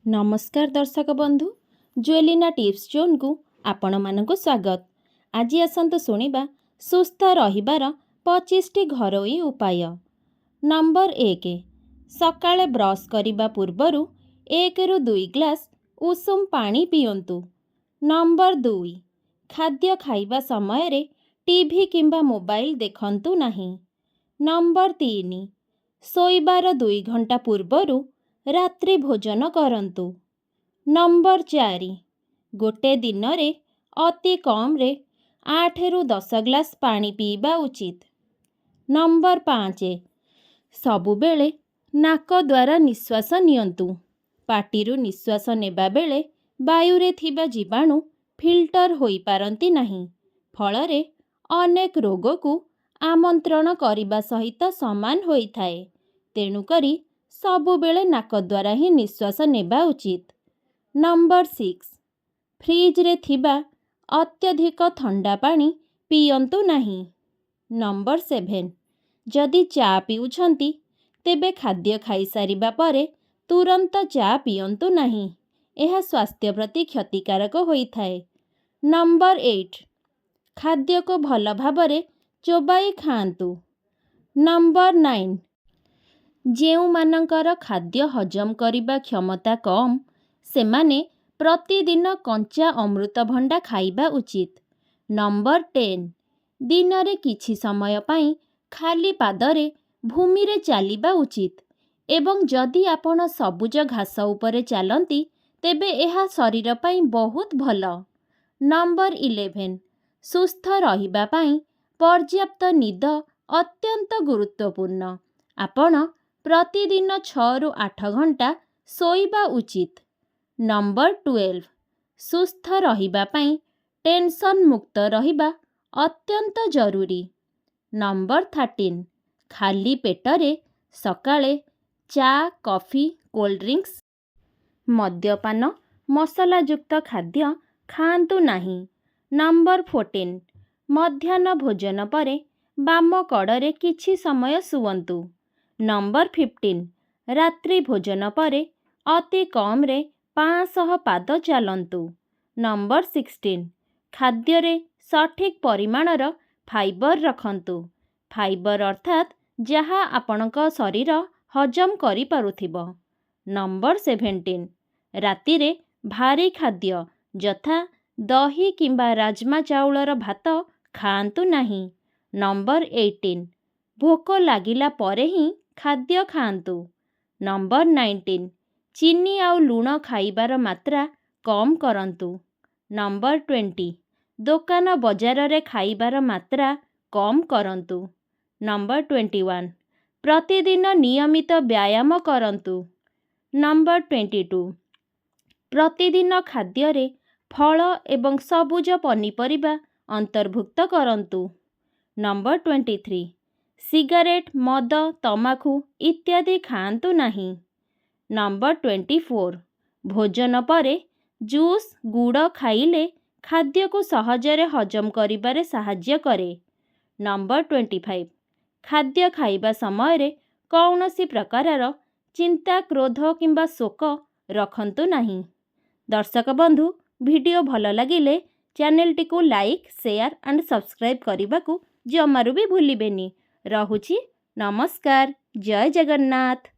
नमस्कार दर्शक बंधु ज्वेलिना टिप्स जोन को आपण मानक स्वागत। आज आसतु शुणा सुस्थ रहिबार 25 टी घरोई उपाय। नंबर 1 सकाळे ब्रश करिबा पूर्वरु 1 रु 2 ग्लास उषुम पानी पियंतु। नंबर 2 खाद्य खाइबा समय रे टीवी किंबा मोबाइल देखंतु नहीं। नंबर 3 सोइबार 2 घंटा पूर्वरु रात्रि भोजन करंतु। नंबर 4 गोटे दिन रे अति कम रे 8 रु 10 ग्लास पानी पीबा उचित। नंबर 5 सबु बेले नाक द्वारा निश्वास नियंतु। पाटिरु निश्वास नेबा बेले वायु रे थिबा जीवाणु फिल्टर होई पारंती नहीं, फलरे अनेक रोग को आमंत्रण करिबा सहित समान होई थाए। तेणु करी सबु बेले नाक द्वारा ही निश्वास नेबा उचित। नंबर 6 फ्रिज रे थिबा अत्यधिक ठंडा पानी पियंतु नहीं। नंबर 7 जदि चा पिउछंती तेबे खाद्य खाई सारिबा परे तुरंत चा पियंतु नहीं, यह स्वास्थ्य प्रति क्षतिकारक होई थाए। नंबर 8 खाद्य को भल भाबरे चोबाई खांतु। नंबर 9 जेउ मानकर खाद्य हजम करिबा क्षमता कम सेमाने प्रतिदिन कंचा अमृतभंडा खाइबा उचित। नंबर 10 दिन रे किछि समय पाई खाली पादरे भूमि रे चालिबा उचित एवं जदि आपण सबुज घास उपरे चालंती तेबे एहा शरीर पाई बहुत भल। नंबर 11 सुस्थ रहिबा पाई पर्याप्त निद अत्यंत गुरुत्वपूर्ण। आपण प्रतिदिन 6 रु 8 घंटा सोइबा उचित। नंबर 12 सुस्थ रहिबा पाई टेंशन मुक्त रहिबा अत्यंत जरूरी। नंबर 13 खाली पेटरे सकाळे चा कॉफी कोल्ड ड्रिंक्स मद्यपान मसलायुक्त खाद्य खांतु नहीं। नंबर 14 मध्याह्न भोजन परे बाम कड़े किछि समय सुवंतु। नंबर 15 रात्रि भोजन परे अति कम रे 500 पाद चलंतु। नंबर 16 खाद्य रे सठिक परिमाणर फाइबर रखंतु। फाइबर अर्थात जहा आपणक शरीर हजम करि पारुथिबो। नंबर 17 राति रे भारी खाद्य जथा दही किंबा राजमा चाउलर भात खांतु नहीं। नंबर 18 भोक लागिला परे ही खाद्य खांतु। नंबर 19 चीनी आउ लूण खाइबार मात्रा कम करंतु। नंबर 20 दोकान बजार रे खाइबार मात्रा कम करंतु। नंबर 21 प्रतिदिन नियमित व्यायाम करंतु। नंबर 22 प्रतिदिन खाद्य रे फल एवं सबुज पनीपरिबा अंतर्भुक्त करंतु। नंबर 23 सिगारेट मद तमाखु इत्यादि खांतु नहीं। नंबर 24 भोजन परे जूस गुड़ खाइले खाद्य को सहजरे हजम करिबारे साहाय्य करे। नंबर 25 खाद्य खाइबा समय रे कौनसी प्रकारर चिंता क्रोध किंबा शोक रखंतु नहीं। दर्शक बंधु वीडियो भल लगिले चैनल टी को लाइक शेयर एंड सब्सक्राइब करने को जमारू भी भूलिबेनी। रहुछि नमस्कार, जय जगन्नाथ।